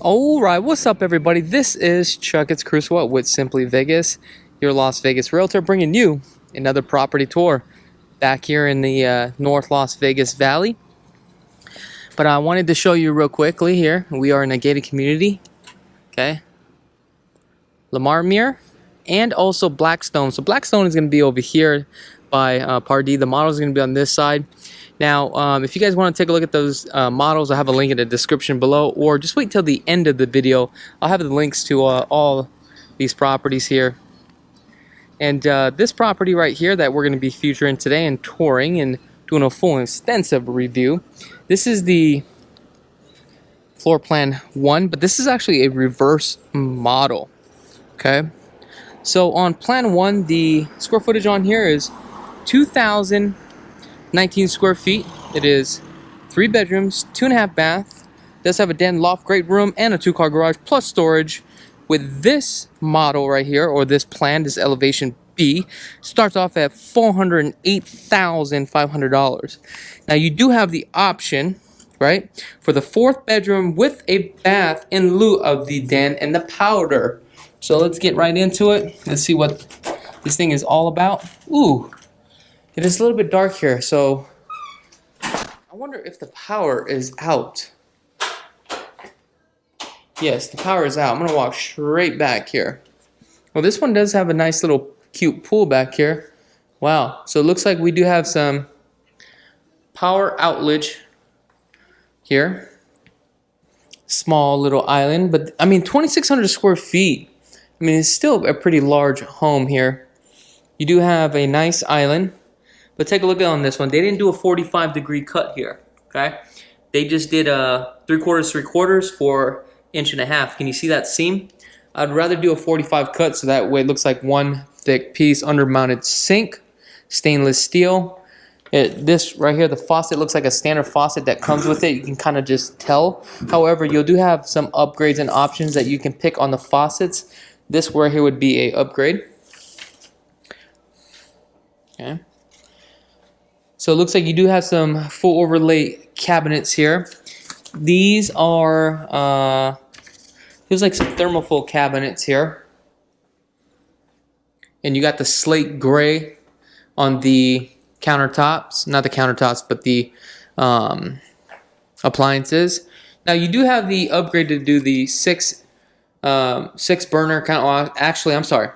Alright, what's up everybody? This is Krulsawat with Simply Vegas, your Las Vegas Realtor, bringing you another property tour back here in the North Las Vegas Valley. But I wanted to show you real quickly here. We are in a gated community, okay? Larimar and also Blackstone. So Blackstone is going to be over here by Pardee. The model is going to be on this side. Now, if you guys want to take a look at those models, I have a link in the description below, or just wait till the end of the video. I'll have the links to all these properties here. And this property right here that we're going to be featuring today and touring and doing a full extensive review. This is the floor plan 1, but this is actually a reverse model. Okay, so on plan 1, the square footage on here is 2,019 square feet. It is 3 bedrooms, 2.5 bath. Does have a den, loft, great room, and a 2-car garage plus storage. With this model right here, or this plan, this elevation B, starts off at $408,500. Now you do have the option, right, for the 4th bedroom with a bath in lieu of the den and the powder. So let's get right into it. Let's see what this thing is all about. Ooh, it is a little bit dark here, so I wonder if the power is out. Yes, the power is out. I'm gonna walk straight back here. Well, this one does have a nice little cute pool back here. Wow, so it looks like we do have some power outage here. Small little island, but I mean 2,600 square feet. I mean, it's still a pretty large home here. You do have a nice island, but take a look on this one. They didn't do a 45-degree cut here, okay? They just did a 3/4, 3/4 for 1.5 inches. Can you see that seam? I'd rather do a 45 cut so that way it looks like one thick piece. Under-mounted sink, stainless steel. This right here, the faucet looks like a standard faucet that comes with it. You can kind of just tell. However, you do have some upgrades and options that you can pick on the faucets. This right here would be a upgrade. Okay. So it looks like you do have some full overlay cabinets here. These are feels like some thermofoil cabinets here. And you got the slate gray on the countertops, not the countertops, but the appliances. Now you do have the upgrade to do the six burner count. Actually, I'm sorry.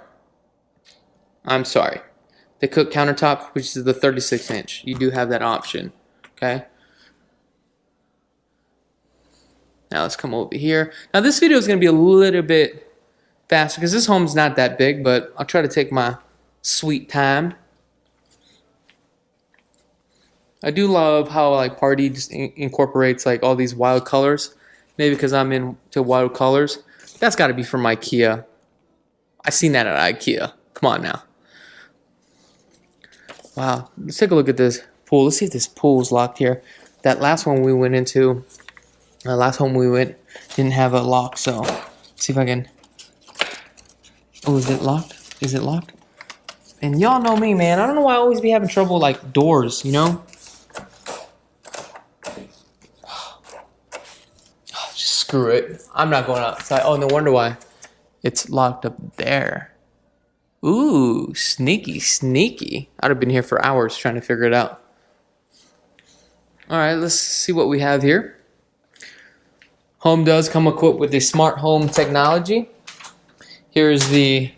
The cook countertop, which is the 36-inch. You do have that option. Okay. Now let's come over here. Now this video is going to be a little bit faster because this home's not that big, but I'll try to take my sweet time. I do love how like Pardee just incorporates like all these wild colors. Maybe because I'm into wild colors. That's got to be from IKEA. I seen that at IKEA. Come on now. Wow. Let's take a look at this pool. Let's see if this pool is locked here. That last one we went into, last home we went, didn't have a lock. So let's see if I can. Oh, is it locked? Is it locked? And y'all know me, man. I don't know why I always be having trouble like doors, you know? Just screw it. I'm not going outside. Oh, no wonder why. It's locked up there. Ooh, sneaky, sneaky. I'd have been here for hours trying to figure it out. All right, let's see what we have here. Home does come equipped with the smart home technology. Here's the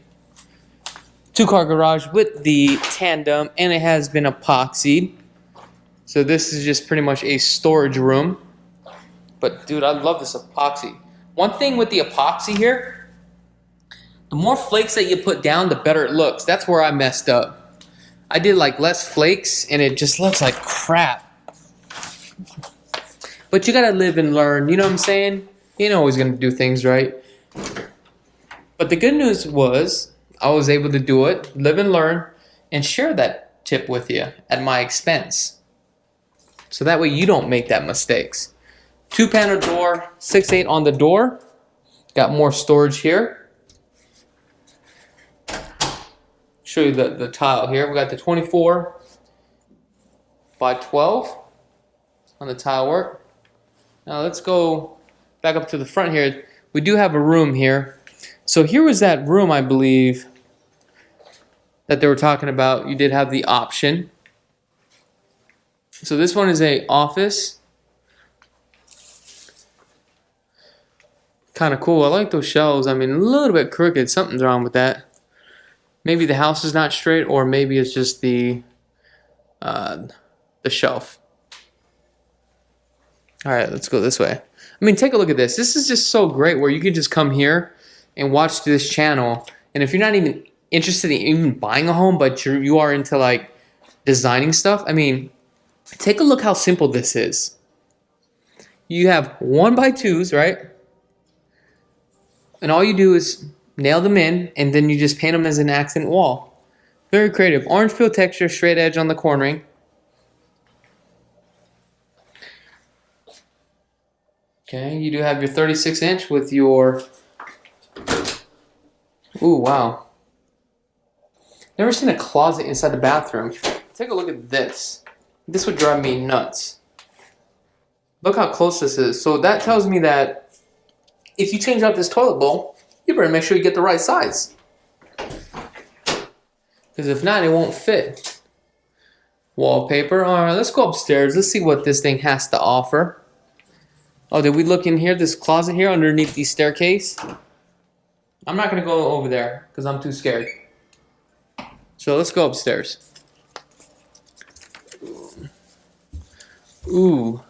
2-car garage with the tandem, and it has been epoxied. So this is just pretty much a storage room. But dude, I love this epoxy. One thing with the epoxy here, the more flakes that you put down, the better it looks. That's where I messed up. I did like less flakes, and it just looks like crap. But you gotta live and learn, you know what I'm saying? You ain't always gonna do things right. But the good news was, I was able to do it, live and learn, and share that tip with you at my expense. So that way you don't make that mistakes. 2-panel door, 6'8" on the door. Got more storage here. Show you the tile here. We got the 24 by 12 on the tile work. Now let's go back up to the front here. we do have a room here. So here was that room, I believe, that they were talking about. You did have the option. So this one is a office. Kind of cool. I like those shelves. I mean, a little bit crooked. Something's wrong with that. Maybe the house is not straight, or maybe it's just the shelf. All right, let's go this way. I mean, take a look at this. This is just so great where you can just come here and watch this channel. And if you're not even interested in even buying a home, but you are into like designing stuff, I mean, take a look how simple this is. You have 1x2s, right? And all you do is nail them in, and then you just paint them as an accent wall. Very creative. Orange peel texture, straight edge on the cornering. Okay, you do have your 36-inch with your... Ooh, wow. Never seen a closet inside the bathroom. Take a look at this. This would drive me nuts. Look how close this is. So that tells me that if you change out this toilet bowl, you better make sure you get the right size. Because if not, it won't fit. Wallpaper. Alright, let's go upstairs. Let's see what this thing has to offer. Oh, did we look in here, this closet here underneath the staircase? I'm not going to go over there because I'm too scared. So let's go upstairs. Ooh.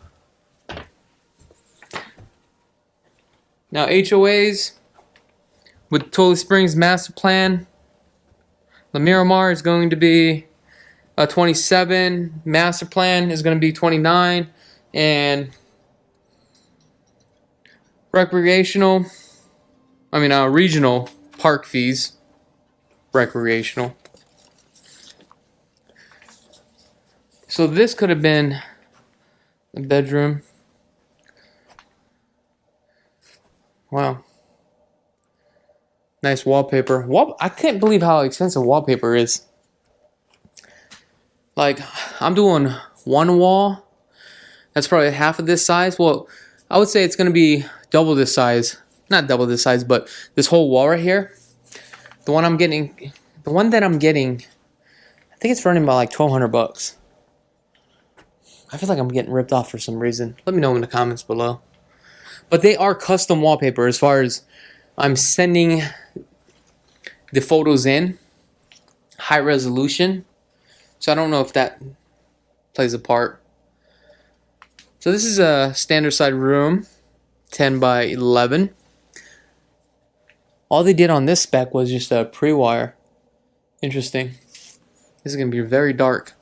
Now HOAs with Tule Springs master plan. Larimar is going to be 27. Master plan is going to be 29. And regional park fees, recreational. So this could have been a bedroom. Wow. Nice wallpaper. I can't believe how expensive wallpaper is. Like, I'm doing one wall. That's probably half of this size. Well, I would say it's going to be double this size. Not double this size, but this whole wall right here. The one that I'm getting, I think it's running about like $1,200. I feel like I'm getting ripped off for some reason. Let me know in the comments below. But they are custom wallpaper as far as I'm sending the photos in. High resolution. So I don't know if that plays a part. So this is a standard size room. 10 by 11. All they did on this spec was just a pre-wire. Interesting. This is going to be very dark.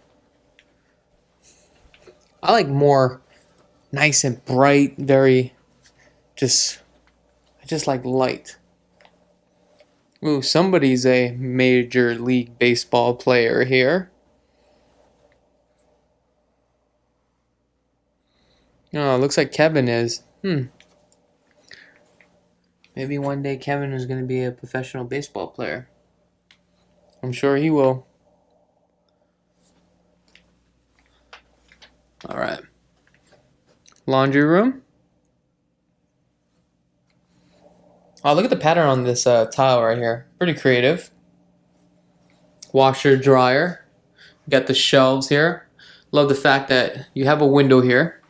I like more nice and bright, very I just like light. Ooh, somebody's a Major League Baseball player here. Oh, looks like Kevin is. Maybe one day Kevin is going to be a professional baseball player. I'm sure he will. Alright. Laundry room. Oh, look at the pattern on this tile right here. Pretty creative. Washer, dryer. You got the shelves here. Love the fact that you have a window here.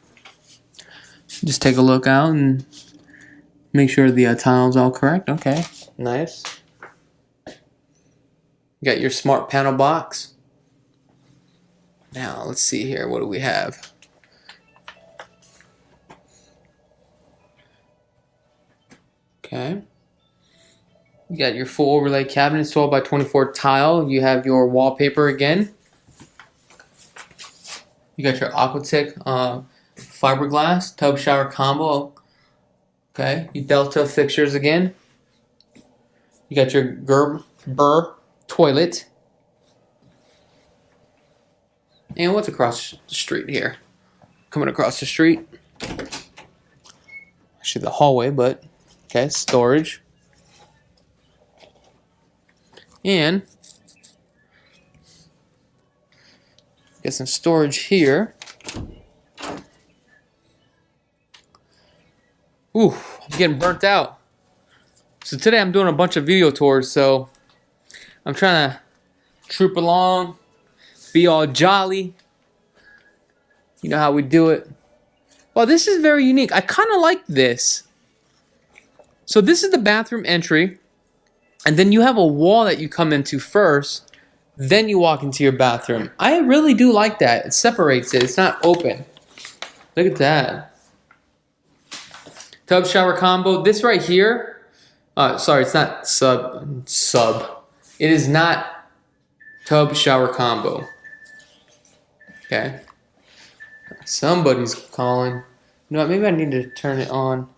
Just take a look out and make sure the tile's all correct. Okay, nice. You got your smart panel box. Now, let's see here. What do we have? Okay. You got your full overlay cabinets, 12 by 24 tile. You have your wallpaper again. You got your Aquatic fiberglass tub shower combo. Okay, your Delta fixtures again. You got your Gerber toilet. And what's across the street here? Coming across the street. Actually the hallway, but okay, storage. And get some storage here. Ooh, I'm getting burnt out. So today I'm doing a bunch of video tours, so I'm trying to troop along, be all jolly. You know how we do it. Well, this is very unique. I kind of like this. So this is the bathroom entry, and then you have a wall that you come into first, then you walk into your bathroom. I really do like that. It separates it. It's not open. Look at that. Tub shower combo. This right here, sorry, it's not sub. It is not tub shower combo. Okay. Somebody's calling. You know what? Maybe I need to turn it on.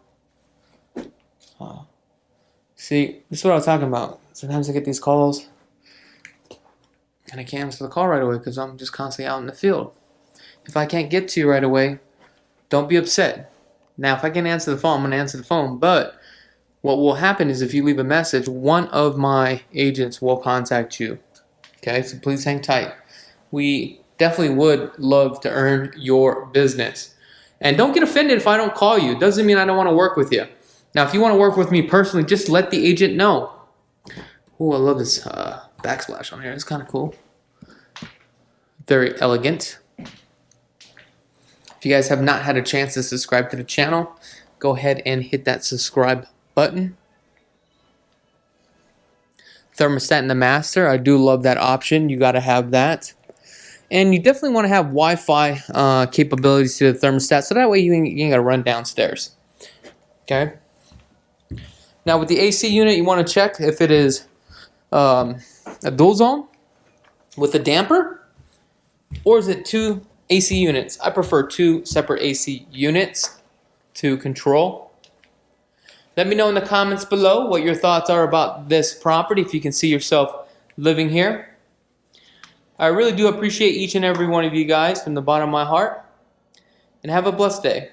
See, this is what I was talking about. Sometimes I get these calls, and I can't answer the call right away because I'm just constantly out in the field. If I can't get to you right away, don't be upset. Now, if I can answer the phone, I'm going to answer the phone. But what will happen is if you leave a message, one of my agents will contact you. Okay, so please hang tight. We definitely would love to earn your business. And don't get offended if I don't call you. It doesn't mean I don't want to work with you. Now, if you want to work with me personally, just let the agent know. Oh, I love this backsplash on here. It's kind of cool. Very elegant. If you guys have not had a chance to subscribe to the channel, go ahead and hit that subscribe button. Thermostat in the master. I do love that option. You got to have that. And you definitely want to have Wi-Fi capabilities to the thermostat, so that way you ain't got to run downstairs. Okay. Now with the AC unit, you want to check if it is a dual zone with a damper, or is it two AC units? I prefer two separate AC units to control. Let me know in the comments below what your thoughts are about this property, if you can see yourself living here. I really do appreciate each and every one of you guys from the bottom of my heart, and have a blessed day.